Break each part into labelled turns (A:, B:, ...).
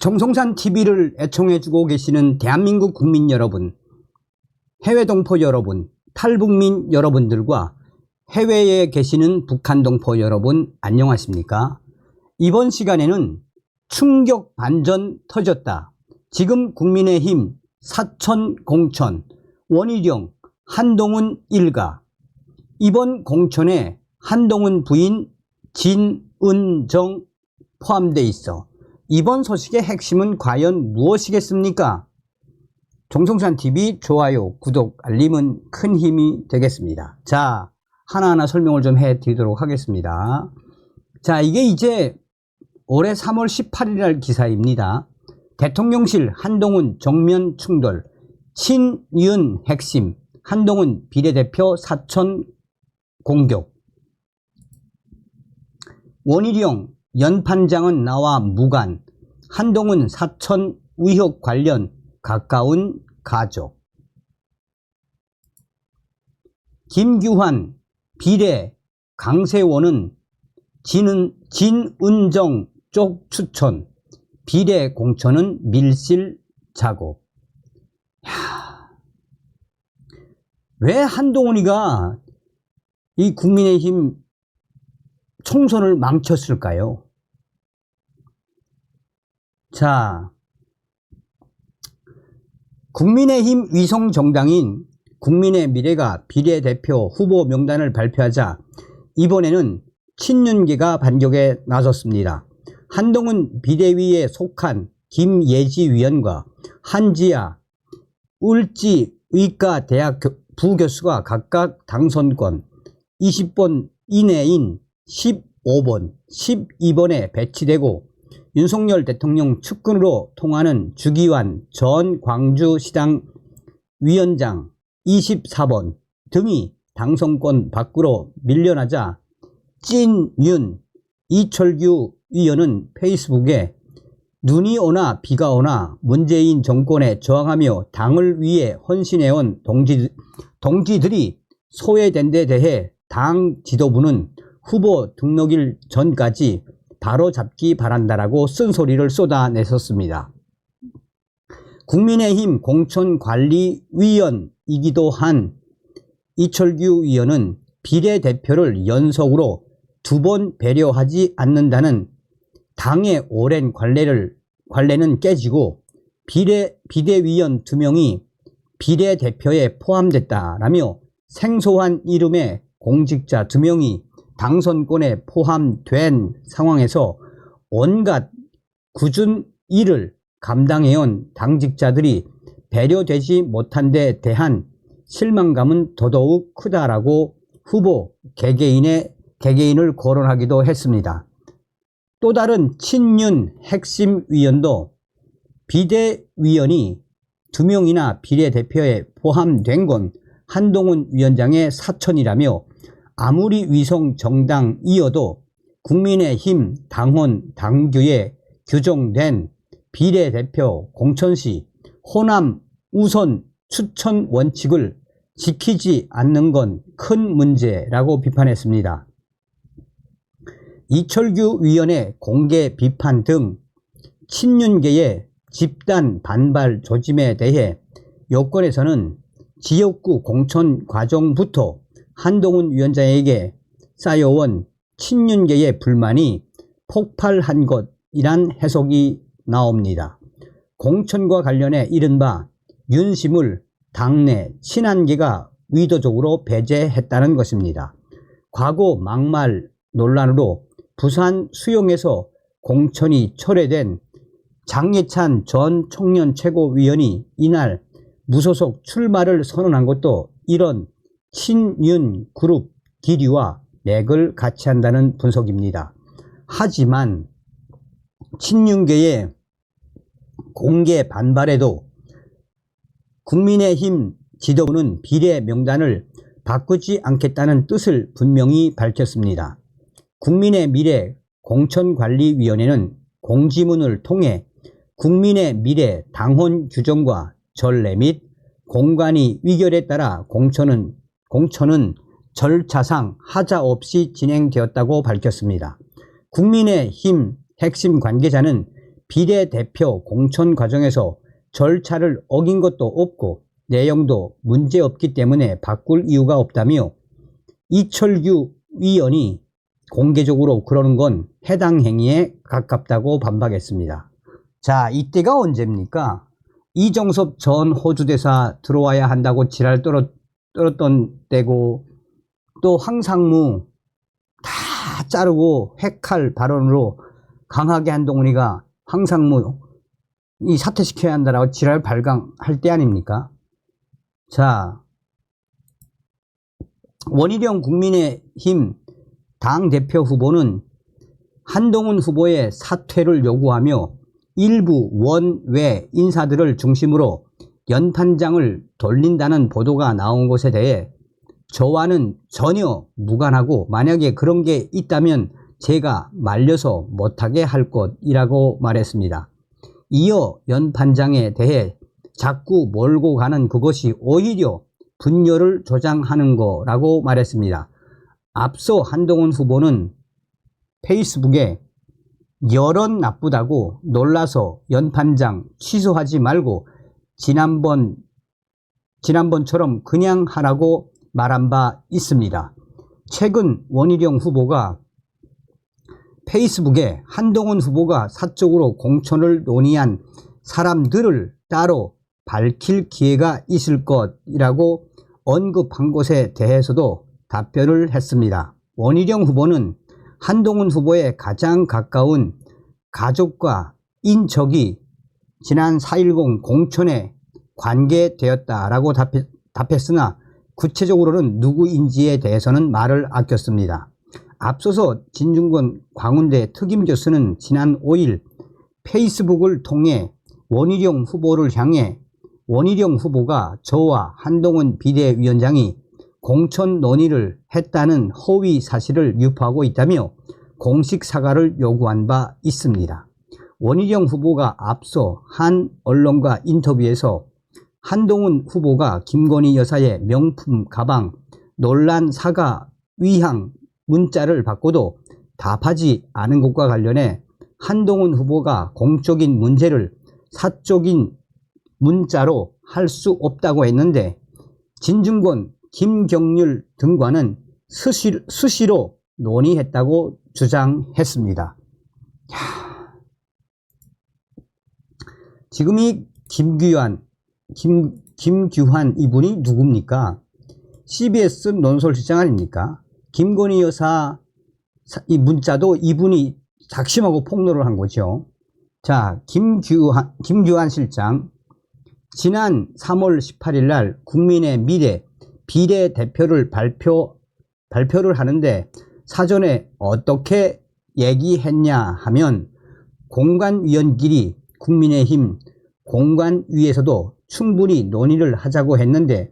A: 정성산 TV를 애청해주고 계시는 대한민국 국민 여러분, 해외 동포 여러분, 탈북민 여러분들과 해외에 계시는 북한 동포 여러분 안녕하십니까? 이번 시간에는 충격 반전 터졌다. 지금 국민의힘 사천 공천, 원희룡, 한동훈 일가. 이번 공천에 한동훈 부인 진은정 포함되어 있어. 이번 소식의 핵심은 과연 무엇이겠습니까? 정성산TV 좋아요, 구독, 알림은 큰 힘이 되겠습니다. 자, 하나하나 설명을 좀 해드리도록 하겠습니다. 자, 이게 이제 올해 3월 18일 날 기사입니다. 대통령실 한동훈 정면 충돌, 친윤 핵심, 한동훈 비례대표 사천 공격. 원희룡 연판장은 나와 무관, 한동훈 사천 의혹 관련 가까운 가족. 김규환 비례 강세원은 진은정 쪽 추천, 비례 공천은 밀실 작업. 왜 한동훈이가 이 국민의힘 총선을 망쳤을까요? 자, 국민의힘 위성 정당인 국민의 미래가 비례대표 후보 명단을 발표하자 이번에는 친윤계가 반격에 나섰습니다. 한동훈 비대위에 속한 김예지 위원과 한지아 울지의과대학 부교수가 각각 당선권 20번 이내인 15번, 12번에 배치되고 윤석열 대통령 측근으로 통하는 주기환 전 광주시당 위원장 24번 등이 당선권 밖으로 밀려나자 찐윤 이철규 의원은 페이스북에 눈이 오나 비가 오나 문재인 정권에 저항하며 당을 위해 헌신해온 동지들이 소외된 데 대해 당 지도부는 후보 등록일 전까지 바로 잡기 바란다라고 쓴소리를 쏟아냈었습니다. 국민의힘 공천관리위원이기도 한 이철규 의원은 비례대표를 연속으로 2번 배려하지 않는다는 당의 오랜 관례는 깨지고 비대위원 2명이 비례대표에 포함됐다라며 생소한 이름의 공직자 2명이 당선권에 포함된 상황에서 온갖 굳은 일을 감당해온 당직자들이 배려되지 못한 데 대한 실망감은 더더욱 크다라고 후보 개개인을 거론하기도 했습니다. 또 다른 친윤 핵심 위원도 비대위원이 2명이나 비례대표에 포함된 건 한동훈 위원장의 사천이라며 아무리 위성 정당이어도 국민의힘 당원 당규에 규정된 비례대표 공천 시 호남 우선 추천 원칙을 지키지 않는 건 큰 문제라고 비판했습니다. 이철규 위원의 공개 비판 등 친윤계의 집단 반발 조짐에 대해 여권에서는 지역구 공천 과정부터 한동훈 위원장에게 쌓여온 친윤계의 불만이 폭발한 것이란 해석이 나옵니다. 공천과 관련해 이른바 윤심을 당내 친한계가 의도적으로 배제했다는 것입니다. 과거 막말 논란으로 부산 수용에서 공천이 철회된 장예찬 전 청년 최고위원이 이날 무소속 출마를 선언한 것도 이런 친윤 그룹 기류와 맥을 같이 한다는 분석입니다. 하지만 친윤계의 공개 반발에도 국민의힘 지도부는 비례 명단을 바꾸지 않겠다는 뜻을 분명히 밝혔습니다. 국민의 미래 공천관리위원회는 공지문을 통해 국민의 미래 당헌 규정과 전례 및 공관위 의결에 따라 공천은 절차상 하자 없이 진행되었다고 밝혔습니다. 국민의힘 핵심 관계자는 비례대표 공천 과정에서 절차를 어긴 것도 없고 내용도 문제없기 때문에 바꿀 이유가 없다며 이철규 위원이 공개적으로 그러는 건 해당 행위에 가깝다고 반박했습니다. 자, 이때가 언제입니까? 이정섭 전 호주대사 들어와야 한다고 지랄 떨었던 때고, 또 황상무 다 자르고 핵할 발언으로 강하게 한동훈이가 황상무 이 사퇴시켜야 한다라고 지랄 발광할 때 아닙니까? 자, 원희룡 국민의힘 당대표 후보는 한동훈 후보의 사퇴를 요구하며 일부 원외 인사들을 중심으로 연판장을 돌린다는 보도가 나온 것에 대해 저와는 전혀 무관하고 만약에 그런 게 있다면 제가 말려서 못하게 할 것이라고 말했습니다. 이어 연판장에 대해 자꾸 몰고 가는 그것이 오히려 분열을 조장하는 거라고 말했습니다. 앞서 한동훈 후보는 페이스북에 여론 나쁘다고 놀라서 연판장 취소하지 말고 지난번처럼 그냥 하라고 말한 바 있습니다. 최근 원희룡 후보가 페이스북에 한동훈 후보가 사적으로 공천을 논의한 사람들을 따로 밝힐 기회가 있을 것이라고 언급한 것에 대해서도 답변을 했습니다. 원희룡 후보는 한동훈 후보의 가장 가까운 가족과 인척이 지난 4.10 공천에 관계되었다라고 답했으나 구체적으로는 누구인지에 대해서는 말을 아꼈습니다. 앞서서 진중권 광운대 특임 교수는 지난 5일 페이스북을 통해 원희룡 후보를 향해 원희룡 후보가 저와 한동훈 비대위원장이 공천 논의를 했다는 허위 사실을 유포하고 있다며 공식 사과를 요구한 바 있습니다. 원희룡 후보가 앞서 한 언론과 인터뷰에서 한동훈 후보가 김건희 여사의 명품 가방 논란 사과 위항 문자를 받고도 답하지 않은 것과 관련해 한동훈 후보가 공적인 문제를 사적인 문자로 할 수 없다고 했는데 진중권, 김경률 등과는 수시로 논의했다고 주장했습니다. 지금 이 김규환 이분이 누굽니까? CBS 논설실장 아닙니까? 김건희 여사 이 문자도 이분이 작심하고 폭로를 한 거죠. 자, 김규환 실장 지난 3월 18일 날 국민의 미래 비례대표를 발표를 하는데 사전에 어떻게 얘기했냐 하면 공관위원끼리 국민의힘 공관위에서도 충분히 논의를 하자고 했는데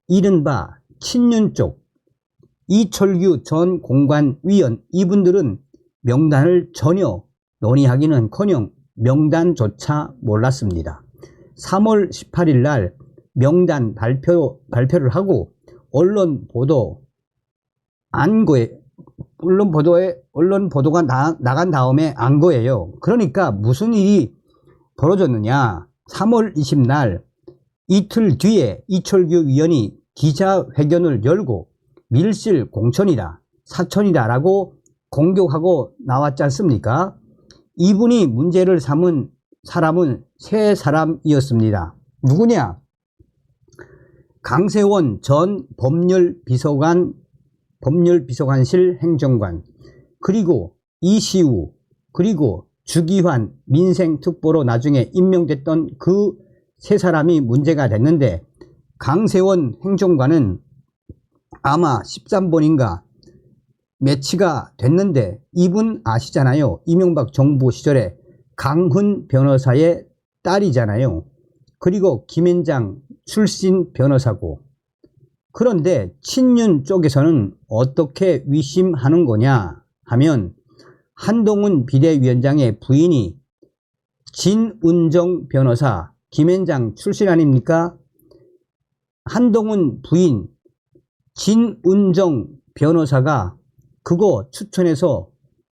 A: 이른바 친윤 쪽 이철규 전 공관위원 이분들은 명단을 전혀 논의하기는커녕 명단조차 몰랐습니다. 3월 18일 날 명단 발표를 하고 언론 보도가 나간 다음에 안 거예요. 그러니까 무슨 일이 벌어졌느냐? 3월 20날 이틀 뒤에 이철규 위원이 기자회견을 열고 밀실 공천이다, 사천이다 라고 공격하고 나왔지 않습니까? 이분이 문제를 삼은 사람은 세 사람이었습니다. 누구냐? 강세원 전 법률비서관실 행정관, 그리고 이시우, 그리고 주기환 민생특보로 나중에 임명됐던 그 세 사람이 문제가 됐는데 강세원 행정관은 아마 13번인가 매치가 됐는데 이분 아시잖아요. 이명박 정부 시절에 강훈 변호사의 딸이잖아요. 그리고 김앤장 출신 변호사고. 그런데 친윤 쪽에서는 어떻게 위심하는 거냐 하면 한동훈 비대위원장의 부인이 진운정 변호사 김앤장 출신 아닙니까? 한동훈 부인 진운정 변호사가 그거 추천해서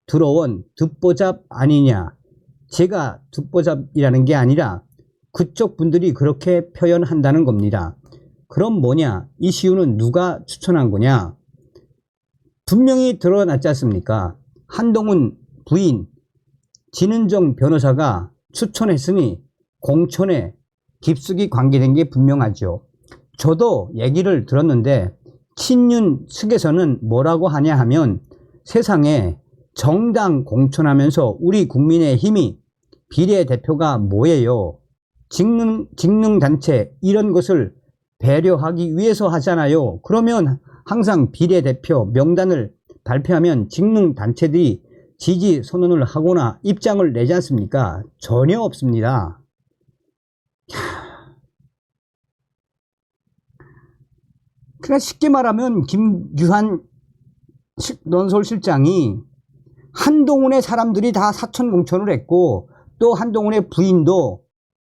A: 들어온 듣보잡 아니냐, 제가 듣보잡이라는 게 아니라 그쪽 분들이 그렇게 표현한다는 겁니다. 그럼 뭐냐? 이시우는 누가 추천한 거냐? 분명히 드러났지 않습니까? 한동훈 부인 진은정 변호사가 추천했으니 공천에 깊숙이 관계된 게 분명하죠. 저도 얘기를 들었는데 친윤 측에서는 뭐라고 하냐 하면 세상에 정당 공천하면서 우리 국민의힘이 비례대표가 뭐예요? 직능단체 이런 것을 배려하기 위해서 하잖아요. 그러면 항상 비례대표 명단을 발표하면 직능단체들이 지지 선언을 하거나 입장을 내지 않습니까? 전혀 없습니다. 그러니까 쉽게 말하면 김규환 논설실장이 한동훈의 사람들이 다 사천 공천을 했고 또 한동훈의 부인도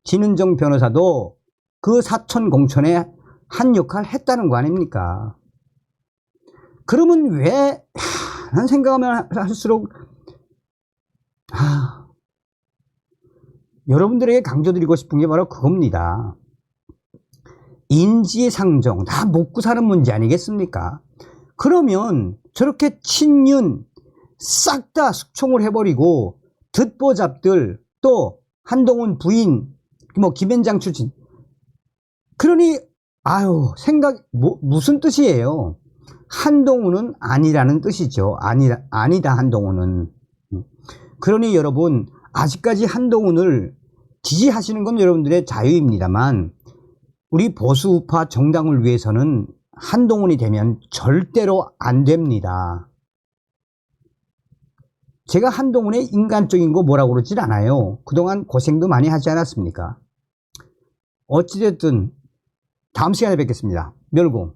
A: 진은정 변호사도 그 사천 공천에 한 역할을 했다는 거 아닙니까? 그러면 왜 난 생각하면 할수록 여러분들에게 강조드리고 싶은 게 바로 그겁니다. 인지상정 다 먹고 사는 문제 아니겠습니까? 그러면 저렇게 친윤 싹 다 숙청을 해버리고 듣보잡들 또 한동훈 부인 뭐 김현장 출신 그러니 무슨 뜻이에요? 한동훈은 아니라는 뜻이죠. 아니다 한동훈은. 그러니 여러분 아직까지 한동훈을 지지하시는 건 여러분들의 자유입니다만 우리 보수우파 정당을 위해서는 한동훈이 되면 절대로 안 됩니다. 제가 한동훈의 인간적인 거 뭐라고 그러질 않아요. 그동안 고생도 많이 하지 않았습니까? 어찌됐든 다음 시간에 뵙겠습니다. 멸공.